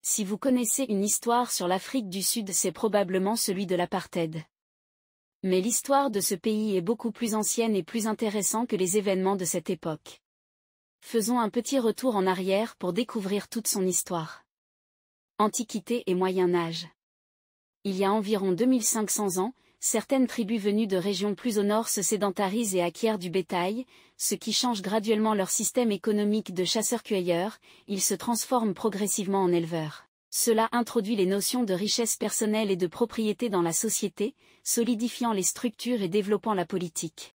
Si vous connaissez une histoire sur l'Afrique du Sud, c'est probablement celui de l'apartheid. Mais l'histoire de ce pays est beaucoup plus ancienne et plus intéressante que les événements de cette époque. Faisons un petit retour en arrière pour découvrir toute son histoire. Antiquité et Moyen Âge. Il y a environ 2500 ans, certaines tribus venues de régions plus au nord se sédentarisent et acquièrent du bétail, ce qui change graduellement leur système économique de chasseurs-cueilleurs. Ils se transforment progressivement en éleveurs. Cela introduit les notions de richesse personnelle et de propriété dans la société, solidifiant les structures et développant la politique.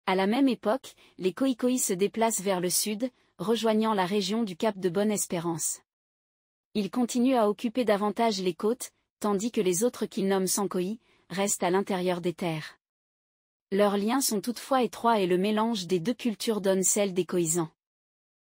À la même époque, les Khoïkhoïs se déplacent vers le sud, rejoignant la région du Cap de Bonne-Espérance. Ils continuent à occuper davantage les côtes, tandis que les autres qu'ils nomment Sankoï restent à l'intérieur des terres. Leurs liens sont toutefois étroits et le mélange des deux cultures donne celle des Khoïsans.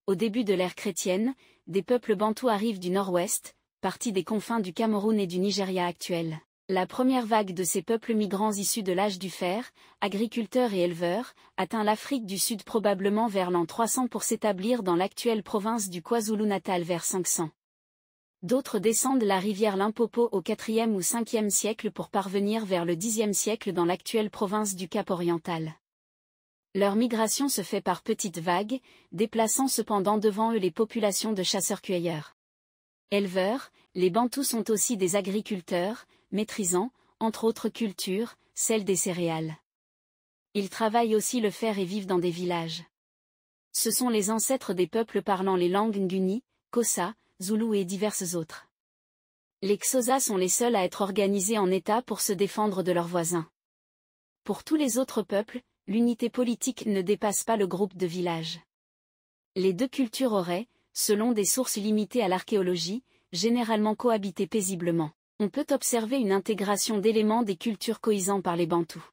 Au début de l'ère chrétienne, des peuples bantous arrivent du nord-ouest, partis des confins du Cameroun et du Nigeria actuel. La première vague de ces peuples migrants issus de l'âge du fer, agriculteurs et éleveurs, atteint l'Afrique du Sud probablement vers l'an 300 pour s'établir dans l'actuelle province du KwaZulu-Natal vers 500. D'autres descendent la rivière Limpopo au IVe ou Ve siècle pour parvenir vers le Xe siècle dans l'actuelle province du Cap-Oriental. Leur migration se fait par petites vagues, déplaçant cependant devant eux les populations de chasseurs-cueilleurs. Éleveurs, les Bantous sont aussi des agriculteurs, maîtrisant, entre autres cultures, celle des céréales. Ils travaillent aussi le fer et vivent dans des villages. Ce sont les ancêtres des peuples parlant les langues Nguni, Xhosa, Zoulou et diverses autres. Les Xhosa sont les seuls à être organisés en État pour se défendre de leurs voisins. Pour tous les autres peuples, l'unité politique ne dépasse pas le groupe de villages. Les deux cultures auraient, selon des sources limitées à l'archéologie, généralement cohabité paisiblement. On peut observer une intégration d'éléments des cultures khoïsans par les Bantous.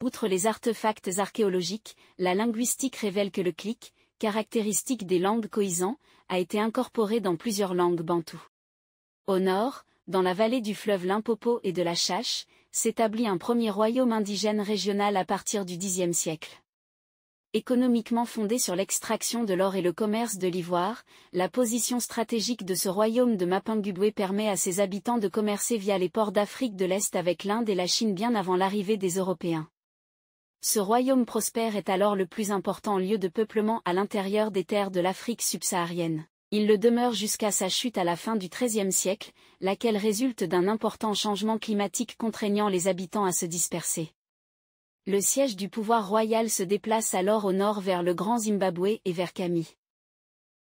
Outre les artefacts archéologiques, la linguistique révèle que le clic, caractéristique des langues khoïsans, a été incorporé dans plusieurs langues bantoues. Au nord, dans la vallée du fleuve Limpopo et de la Chache, s'établit un premier royaume indigène régional à partir du Xe siècle. Économiquement fondé sur l'extraction de l'or et le commerce de l'ivoire, la position stratégique de ce royaume de Mapingubwe permet à ses habitants de commercer via les ports d'Afrique de l'Est avec l'Inde et la Chine bien avant l'arrivée des Européens. Ce royaume prospère est alors le plus important lieu de peuplement à l'intérieur des terres de l'Afrique subsaharienne. Il le demeure jusqu'à sa chute à la fin du XIIIe siècle, laquelle résulte d'un important changement climatique contraignant les habitants à se disperser. Le siège du pouvoir royal se déplace alors au nord vers le Grand Zimbabwe et vers Kami.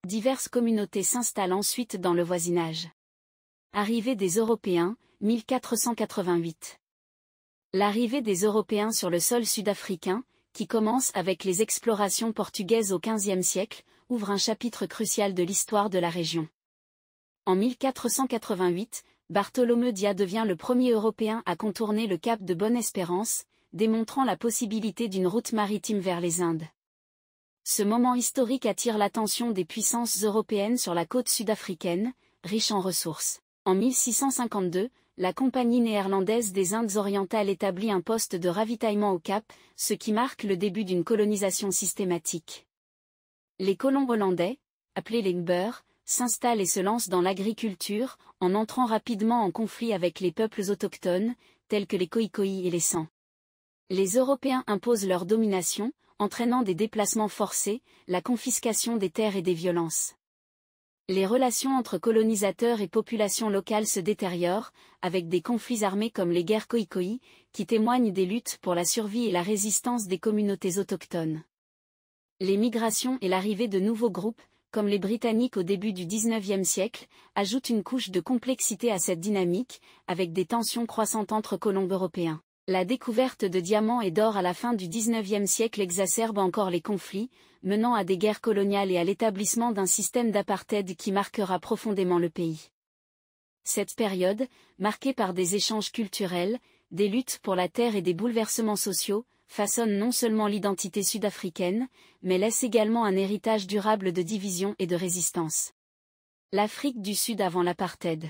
Diverses communautés s'installent ensuite dans le voisinage. Arrivée des Européens, 1488. L'arrivée des Européens sur le sol sud-africain, qui commence avec les explorations portugaises au XVe siècle, ouvre un chapitre crucial de l'histoire de la région. En 1488, Bartholomew Dia devient le premier Européen à contourner le cap de Bonne-Espérance, démontrant la possibilité d'une route maritime vers les Indes. Ce moment historique attire l'attention des puissances européennes sur la côte sud-africaine, riche en ressources. En 1652, la Compagnie néerlandaise des Indes orientales établit un poste de ravitaillement au Cap, ce qui marque le début d'une colonisation systématique. Les colons hollandais, appelés les Ngber, s'installent et se lancent dans l'agriculture, en entrant rapidement en conflit avec les peuples autochtones, tels que les Khoïkhoïs et les San. Les Européens imposent leur domination, entraînant des déplacements forcés, la confiscation des terres et des violences. Les relations entre colonisateurs et populations locales se détériorent, avec des conflits armés comme les guerres Khoïkhoïs, qui témoignent des luttes pour la survie et la résistance des communautés autochtones. Les migrations et l'arrivée de nouveaux groupes, comme les Britanniques au début du XIXe siècle, ajoutent une couche de complexité à cette dynamique, avec des tensions croissantes entre colons européens. La découverte de diamants et d'or à la fin du XIXe siècle exacerbe encore les conflits, menant à des guerres coloniales et à l'établissement d'un système d'apartheid qui marquera profondément le pays. Cette période, marquée par des échanges culturels, des luttes pour la terre et des bouleversements sociaux, façonne non seulement l'identité sud-africaine, mais laisse également un héritage durable de division et de résistance. L'Afrique du Sud avant l'apartheid.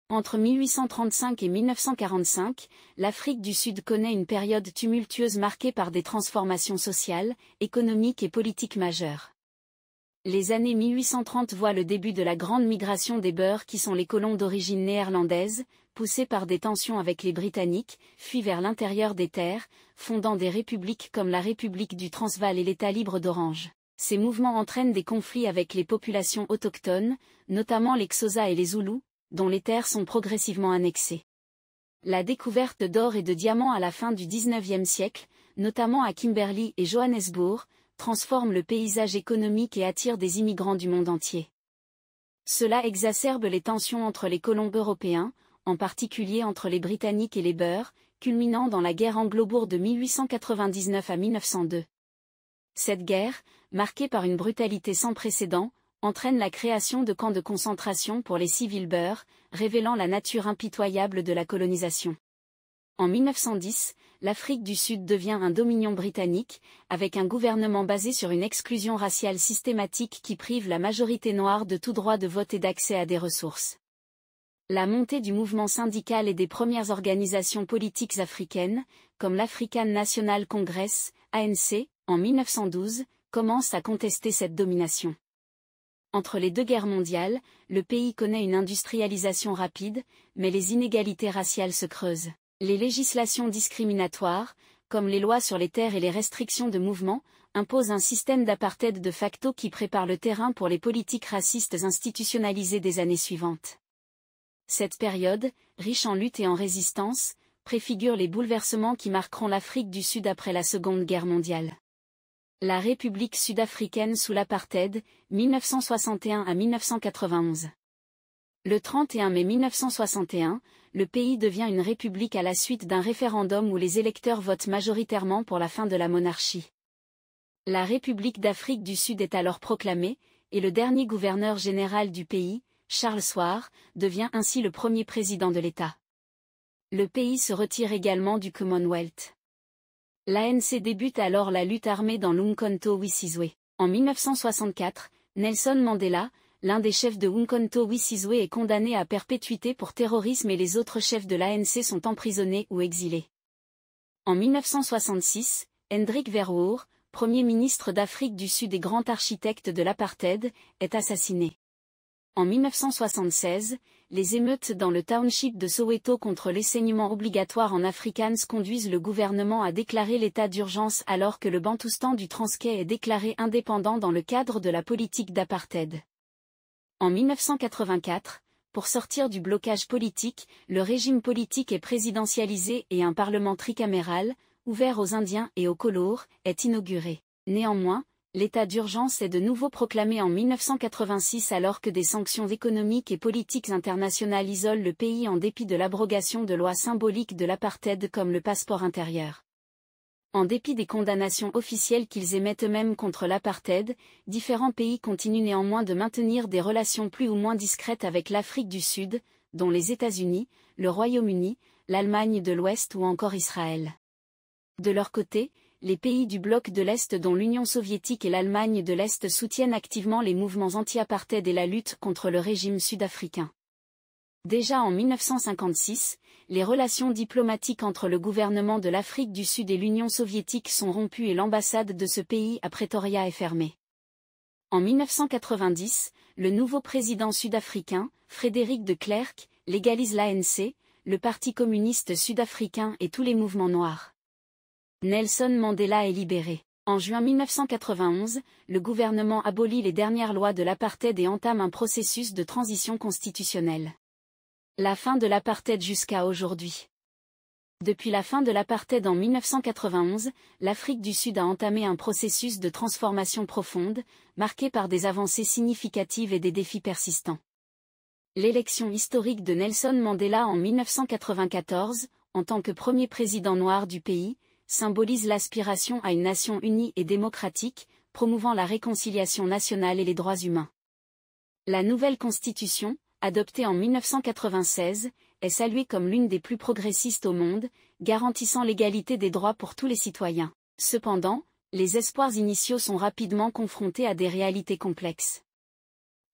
Entre 1835 et 1945, l'Afrique du Sud connaît une période tumultueuse marquée par des transformations sociales, économiques et politiques majeures. Les années 1830 voient le début de la grande migration des Beurs qui sont les colons d'origine néerlandaise, poussés par des tensions avec les Britanniques, fuient vers l'intérieur des terres, fondant des républiques comme la République du Transvaal et l'État libre d'Orange. Ces mouvements entraînent des conflits avec les populations autochtones, notamment les Xhosa et les Zoulous, dont les terres sont progressivement annexées. La découverte d'or et de diamants à la fin du XIXe siècle, notamment à Kimberley et Johannesburg, transforme le paysage économique et attire des immigrants du monde entier. Cela exacerbe les tensions entre les colons européens, en particulier entre les Britanniques et les Beurs, culminant dans la guerre anglo-boer de 1899 à 1902. Cette guerre, marquée par une brutalité sans précédent, entraîne la création de camps de concentration pour les civils Beurs, révélant la nature impitoyable de la colonisation. En 1910, l'Afrique du Sud devient un dominion britannique, avec un gouvernement basé sur une exclusion raciale systématique qui prive la majorité noire de tout droit de vote et d'accès à des ressources. La montée du mouvement syndical et des premières organisations politiques africaines, comme l'African National Congress, ANC, en 1912, commence à contester cette domination. Entre les deux guerres mondiales, le pays connaît une industrialisation rapide, mais les inégalités raciales se creusent. Les législations discriminatoires, comme les lois sur les terres et les restrictions de mouvement, imposent un système d'apartheid de facto qui prépare le terrain pour les politiques racistes institutionnalisées des années suivantes. Cette période, riche en lutte et en résistance, préfigure les bouleversements qui marqueront l'Afrique du Sud après la Seconde Guerre mondiale. La République sud-africaine sous l'apartheid, 1961 à 1991. Le 31 mai 1961, le pays devient une république à la suite d'un référendum où les électeurs votent majoritairement pour la fin de la monarchie. La République d'Afrique du Sud est alors proclamée, et le dernier gouverneur général du pays, Charles Swart, devient ainsi le premier président de l'État. Le pays se retire également du Commonwealth. L'ANC débute alors la lutte armée dans l'Umkhonto we-Sizwe. En 1964, Nelson Mandela, l'un des chefs de Umkhonto we-Sizwe, est condamné à perpétuité pour terrorisme et les autres chefs de l'ANC sont emprisonnés ou exilés. En 1966, Hendrik Verwoerd, Premier ministre d'Afrique du Sud et grand architecte de l'apartheid, est assassiné. En 1976, les émeutes dans le township de Soweto contre l'enseignement obligatoire en afrikaans conduisent le gouvernement à déclarer l'état d'urgence alors que le Bantoustan du Transkei est déclaré indépendant dans le cadre de la politique d'apartheid. En 1984, pour sortir du blocage politique, le régime politique est présidentialisé et un parlement tricaméral, ouvert aux Indiens et aux Kolours, est inauguré. Néanmoins, l'état d'urgence est de nouveau proclamé en 1986 alors que des sanctions économiques et politiques internationales isolent le pays en dépit de l'abrogation de lois symboliques de l'apartheid comme le passeport intérieur. En dépit des condamnations officielles qu'ils émettent eux-mêmes contre l'apartheid, différents pays continuent néanmoins de maintenir des relations plus ou moins discrètes avec l'Afrique du Sud, dont les États-Unis, le Royaume-Uni, l'Allemagne de l'Ouest ou encore Israël. De leur côté, les pays du bloc de l'Est dont l'Union soviétique et l'Allemagne de l'Est soutiennent activement les mouvements anti-apartheid et la lutte contre le régime sud-africain. Déjà en 1956, les relations diplomatiques entre le gouvernement de l'Afrique du Sud et l'Union soviétique sont rompues et l'ambassade de ce pays à Pretoria est fermée. En 1990, le nouveau président sud-africain, Frédéric de Klerk, légalise l'ANC, le Parti communiste sud-africain et tous les mouvements noirs. Nelson Mandela est libéré. En juin 1991, le gouvernement abolit les dernières lois de l'apartheid et entame un processus de transition constitutionnelle. La fin de l'apartheid jusqu'à aujourd'hui. Depuis la fin de l'apartheid en 1991, l'Afrique du Sud a entamé un processus de transformation profonde, marqué par des avancées significatives et des défis persistants. L'élection historique de Nelson Mandela en 1994, en tant que premier président noir du pays, symbolise l'aspiration à une nation unie et démocratique, promouvant la réconciliation nationale et les droits humains. La nouvelle constitution, adoptée en 1996, est saluée comme l'une des plus progressistes au monde, garantissant l'égalité des droits pour tous les citoyens. Cependant, les espoirs initiaux sont rapidement confrontés à des réalités complexes.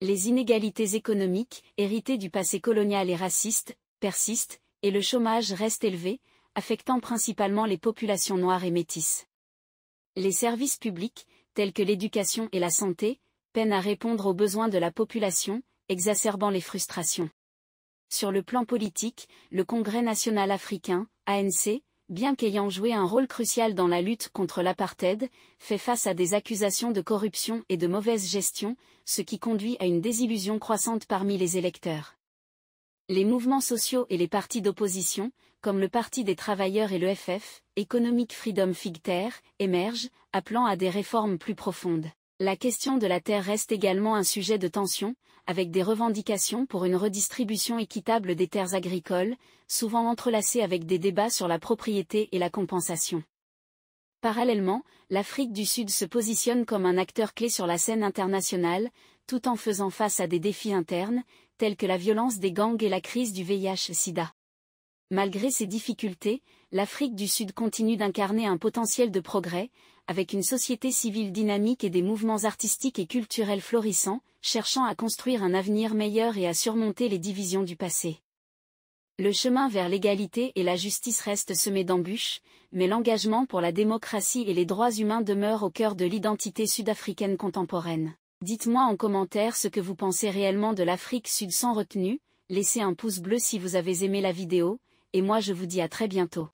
Les inégalités économiques, héritées du passé colonial et raciste, persistent, et le chômage reste élevé, affectant principalement les populations noires et métisses. Les services publics, tels que l'éducation et la santé, peine à répondre aux besoins de la population, exacerbant les frustrations. Sur le plan politique, le Congrès national africain, ANC, bien qu'ayant joué un rôle crucial dans la lutte contre l'apartheid, fait face à des accusations de corruption et de mauvaise gestion, ce qui conduit à une désillusion croissante parmi les électeurs. Les mouvements sociaux et les partis d'opposition, comme le Parti des travailleurs et le FF, Economic Freedom Figter, émergent, appelant à des réformes plus profondes. La question de la terre reste également un sujet de tension, avec des revendications pour une redistribution équitable des terres agricoles, souvent entrelacées avec des débats sur la propriété et la compensation. Parallèlement, l'Afrique du Sud se positionne comme un acteur clé sur la scène internationale, tout en faisant face à des défis internes, tels que la violence des gangs et la crise du VIH-Sida. Malgré ces difficultés, l'Afrique du Sud continue d'incarner un potentiel de progrès, avec une société civile dynamique et des mouvements artistiques et culturels florissants, cherchant à construire un avenir meilleur et à surmonter les divisions du passé. Le chemin vers l'égalité et la justice reste semé d'embûches, mais l'engagement pour la démocratie et les droits humains demeure au cœur de l'identité sud-africaine contemporaine. Dites-moi en commentaire ce que vous pensez réellement de l'Afrique Sud sans retenue, laissez un pouce bleu si vous avez aimé la vidéo, et moi je vous dis à très bientôt.